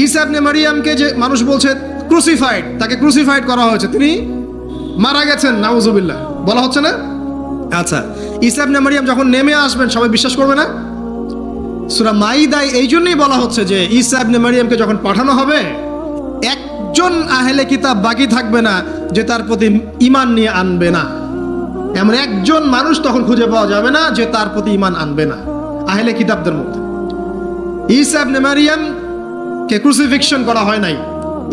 ঈসা ইবনে মারিয়ামকে যে মানুষ বলছে ক্রুসিফাইড, তাকে ক্রুসিফাইড করা হয়েছে, তিনি মারা গেছেন, নাউজুবিল্লাহ, বলা হচ্ছে না? আচ্ছা, ঈসা ইবনে মারিয়াম যখন নেমে আসবেন সবাই বিশ্বাস করবে না? সূরা মাইদায় এই জন্যই বলা হচ্ছে যে ঈসা ইবনে মারিয়ামকে যখন পাঠানো হবে, একজন আহলে কিতাব বাকি থাকবে না যে তার প্রতি ঈমান নিয়ে আনবে না। এমন একজন মানুষ তখন খুঁজে পাওয়া যাবে না যে তার প্রতি ঈমান আনবে না আহলে কিতাবদের মধ্যে। ঈসা ইবনে মারিয়ামকে ক্রুসিফিকশন করা হয় নাই।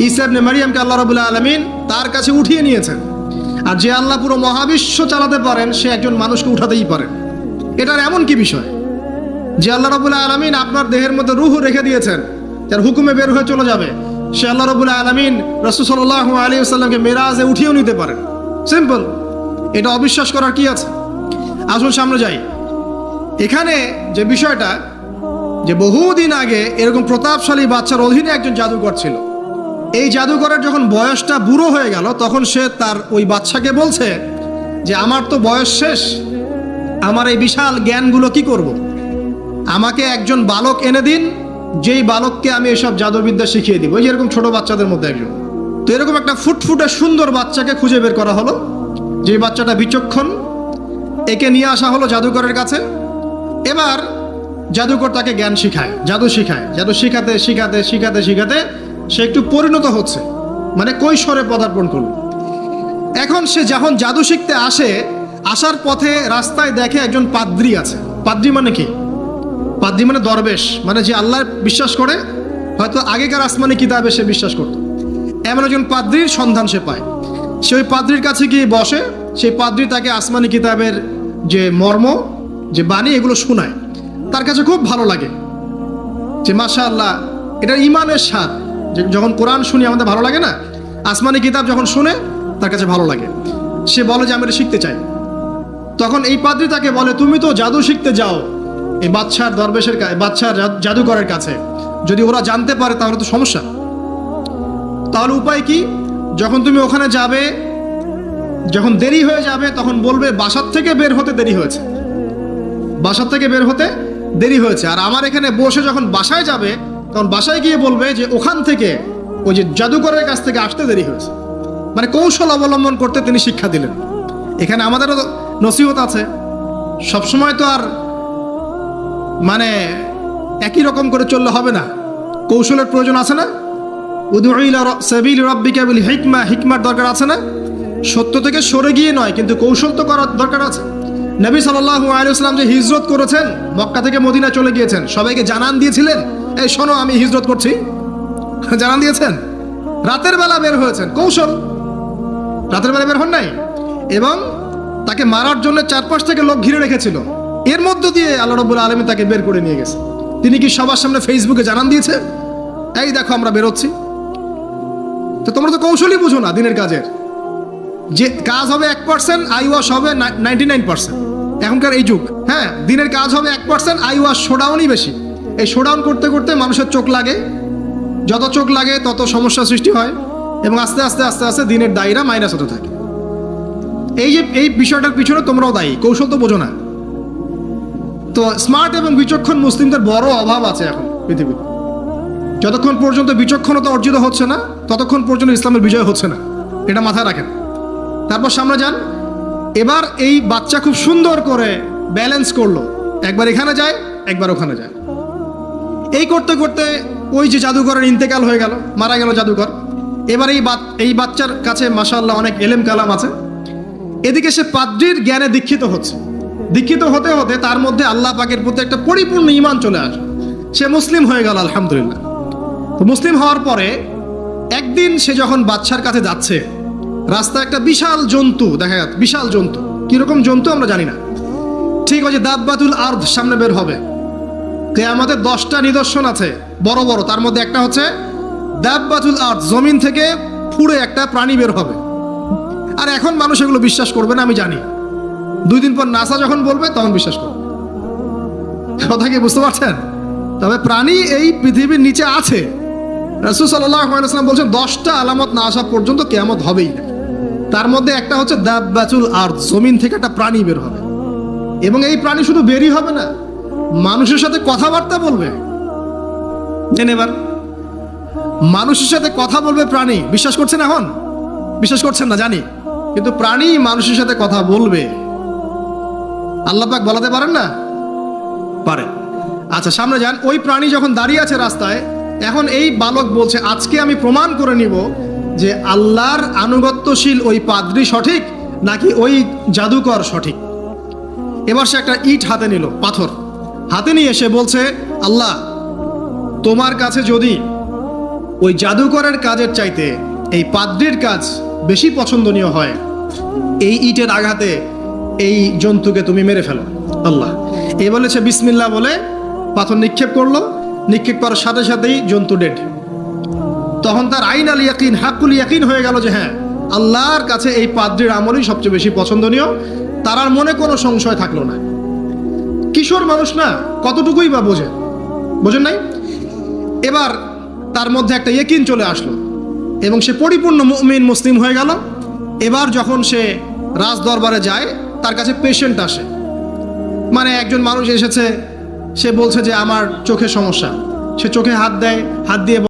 ঈসা ইবনে মারিয়ামকে আল্লাহ রাব্বুল আলামিন তার কাছে উঠিয়ে নিয়েছেন। আর যে আল্লাহ পুরো মহাবিশ্ব চালাতে পারেন, সে একজন মানুষকে উঠাতেই পারেন। এটার এমন কি বিষয় যে আল্লাহ রাব্বুল আলামিন আপনার দেহের মধ্যে রূহ রেখে দিয়েছেন, যার হুকুমে বের হয়ে চলে যাবে, সে আল্লাহ রাব্বুল আলামিন রাসূল সাল্লাল্লাহু আলাইহি ওয়াসাল্লামকে মেরাজে উঠিয়েও নিতে পারেন। সিম্পল, এটা অবিশ্বাস করার কি আছে? আসুন সামনে যাই। এখানে যে বিষয়টা, যে বহুদিন আগে এরকম প্রতাপশালী বাচ্চার অধীনে একজন জাদুকর ছিল। এই জাদুকরের যখন বয়সটা বুড়ো হয়ে গেল, তখন সে তার ওই বাচ্চাকে বলছে যে আমার তো বয়স শেষ, আমার এই বিশাল জ্ঞানগুলো কি করব? আমাকে একজন বালক এনে দিন, যেই বালককে আমি এসব জাদুবিদ্যা শিখিয়ে দিব। এই যেরকম ছোট বাচ্চাদের মধ্যে একজন। তো এরকম একটা ফুটফুটে সুন্দর বাচ্চাকে খুঁজে বের করা হলো, যে বাচ্চাটা বিচক্ষণ। একে নিয়ে আসা হলো জাদুকরের কাছে। এবার জাদুকর তাকে জ্ঞান শিখায়, জাদু শিখায়। জাদু শিখাতে শিখাতে শিখাতে শিখাতে সে একটু পরিণত হচ্ছে, মানে কৈশোরে পদার্পণ করল। এখন সে যখন জাদু শিখতে আসে, আসার পথে রাস্তায় দেখে একজন পাদ্রী আছে। পাদ্রী মানে কি? পাদ্রী মানে দরবেশ, মানে যে আল্লাহ বিশ্বাস করে, হয়তো আগেকার আসমানি কিতাবে সে বিশ্বাস করত। এমন একজন পাদ্রীর সন্ধান সে পায়। সে ওই পাদ্রীর কাছে গিয়ে বসে। সেই পাদ্রী তাকে আসমানি কিতাবের যে মর্ম, যে বাণী, এগুলো শোনায়। তার কাছে খুব ভালো লাগে যে মাশাআল্লাহ, এটা ঈমানের স্বাদ। যখন কোরআন শুনি আমাদের ভালো লাগে না? আসমানি কিতাব যখন শুনে তার কাছে ভালো লাগে। সে বলে যে আমি এটা শিখতে চাই। তখন এই পাদ্রী তাকে বলে, তুমি তো জাদু শিখতে যাও এই বাদশার দরবেশের বাদশার জাদুকরের কাছে, যদি ওরা জানতে পারে তাহলে তো সমস্যা। তাহলে উপায় কি? যখন তুমি ওখানে যাবে, যখন দেরি হয়ে যাবে, তখন বলবে বাসার থেকে বের হতে দেরি হয়েছে, বাসার থেকে বের হতে দেরি হয়েছে। আর আমার এখানে বসে যখন বাসায় যাবে, তখন বাসায় গিয়ে বলবে যে ওখান থেকে, ওই যে জাদুকরের কাছ থেকে আসতে দেরি হয়েছে। মানে কৌশল অবলম্বন করতে তিনি শিক্ষা দিলেন। এখানে আমাদেরও নসিহত আছে, সবসময় তো আর মানে একই রকম করে চললে হবে না, কৌশলের প্রয়োজন আছে না? উদউ ইলা সাবিলি রাব্বিকা বিল হিকমা, হিকমার দরকার আছে না? সত্য থেকে সরে গিয়ে নয়, কিন্তু কৌশল তো করার দরকার আছে। নবী সাল্লাল্লাহু আলাইহি ওয়াসাল্লাম যে হিজরত করেছেন, মক্কা থেকে মদিনা চলে গিয়েছেন, সবাইকে জানান দিয়েছিলেন, এই শোনো আমি হিজরত করছি, জানান দিয়েছেন। রাতের বেলা বের হয়েছেন, কৌশল। রাতের বেলা বের হন নাই, এবং তাকে মারার জন্য চারপাশ থেকে লোক ঘিরে রেখেছিল। এর মধ্য দিয়ে আল্লাহ রাব্বুল আলামিন তাকে বের করে নিয়ে গেছে। তিনি কি সবার সামনে ফেসবুকে জানান দিয়েছে, এই দেখো আমরা বেরোচ্ছি? তো তোমরা তো কৌশলই বুঝো না দিনের কাজের। যে কাজ হবে 1%, আই ওয়াশ হবে 99%। এখনকার এই যুগ, হ্যাঁ, দিনের কাজ হবে 1%, আই ওয়াশ শোডাউনই বেশি। এই শোডাউন করতে করতে মানুষের চোখ লাগে, যত চোখ লাগে তত সমস্যা সৃষ্টি হয়, এবং আস্তে আস্তে আস্তে আস্তে দিনের দায়রা মাইনাস হতে থাকে। এই যে এই বিষয়টার পিছনে তোমরাও দায়ী, কৌশল তো বোঝো না। তো স্মার্ট এবং বিচক্ষণ মুসলিমদের বড় অভাব আছে এখন পৃথিবীতে। যতক্ষণ পর্যন্ত বিচক্ষণতা অর্জিত হচ্ছে না, ততক্ষণ পর্যন্ত ইসলামের বিজয় হচ্ছে না, এটা মাথায় রাখেন। তারপর সামনে যান। এবার এই বাচ্চা খুব সুন্দর করে ব্যালেন্স করলো, একবার এখানে যায়, একবার ওখানে যায়। এই করতে করতে ওই যে জাদুকরের ইন্তেকাল হয়ে গেল, মারা গেল জাদুকর। এবার এই বাচ্চার কাছে মাশাআল্লাহ অনেক এলেম কালাম আছে। এদিকে সে পাদ্রীর জ্ঞানে দীক্ষিত হচ্ছে। দীক্ষিত হতে হতে তার মধ্যে আল্লাহ পাকের প্রতি একটা পরিপূর্ণ ঈমান চলে আসে। সে মুসলিম হয়ে গেল, আলহামদুলিল্লাহ। তো মুসলিম হওয়ার পরে একদিন সে যখন বাচ্চার কাছে যাচ্ছে, রাস্তায় একটা বিশাল জন্তু দেখা যাচ্ছে। বিশাল জন্তু, কিরকম জন্তু আমরা জানি না। ঠিক ওই যে দাব্বাতুল আরদ সামনে বের হবে, কিয়ামতের 10টা নিদর্শন আছে বড় বড়। তার মধ্যে একটা হচ্ছে দাব্বাতুল আরদ, জমিন থেকে ফুড়ে একটা প্রাণী বের হবে। আর এখন মানুষ এগুলো বিশ্বাস করবে না, আমি জানি। 2 দিন পর নাসা যখন বলবে তখন বিশ্বাস করবে। কথা কি বুঝতে পারছেন? তবে প্রাণী এই পৃথিবীর নিচে আছে। রাসূল সাল্লাল্লাহু আলাইহি ওয়াসাল্লাম বলছেন 10টা আলামত না আসা পর্যন্ত কিয়ামত হবেই না। তার মধ্যে একটা হচ্ছে দাব্বাতুল আরদ, জমিন থেকে একটা প্রাণী বের হবে। এবং এই প্রাণী শুধু বেরই হবে না, মানুষের সাথে কথাবার্তা বলবে। এবার মানুষের সাথে কথা বলবে প্রাণী, বিশ্বাস করছেন? এখন বিশ্বাস করছেন না জানি, কিন্তু প্রাণী মানুষের সাথে কথা বলবে, আল্লাহ পাক বলাতে পারেন না? পারে। আচ্ছা সামনে যান। ওই প্রাণী যখন দাঁড়িয়ে আছে রাস্তায়, এখন এই বালক বলছে আজকে আমি প্রমাণ করে নিব যে আল্লাহর আনুগত্যশীল ওই পাদ্রী সঠিক নাকি ওই জাদুকর সঠিক। এবার সে একটা ইট হাতে নিল, পাথর হাতে নিয়ে সে বলছে, আল্লাহ তোমার কাছে যদি ওই জাদুকরের কাজের চাইতে এই পাদ্রীর কাজ বেশি পছন্দনীয় হয়, এই ইটের আঘাতে এই জন্তুকে তুমি মেরে ফেলো আল্লাহ। এই বলেছে বিসমিল্লাহ বলে পাথর নিক্ষেপ করলো, নিক্ষেপ করার সাথে সাথেই জন্তু ডেড। তখন তার আইন আল ইয়াকিন, হাক্কুল ইয়াকিন হয়ে গেল যে হ্যাঁ আল্লাহর কাছে এই পাদ্রীর আমলই সবচেয়ে বেশি পছন্দনীয়। তার আর মনে কোনো সংশয় থাকলো না। কিশোর মানুষ না, কতটুকুই বা বোঝেন নাই? এবার তার মধ্যে একটা ইয়াকিন চলে আসলো এবং সে পরিপূর্ণ মুমিন মুসলিম হয়ে গেল। এবার যখন সে রাজ দরবারে যায়, তার কাছে পেশেন্ট আসে, মানে একজন মানুষ এসেছে, সে বলছে যে আমার চোখে সমস্যা। সে চোখে হাত দেয়, হাত দিয়ে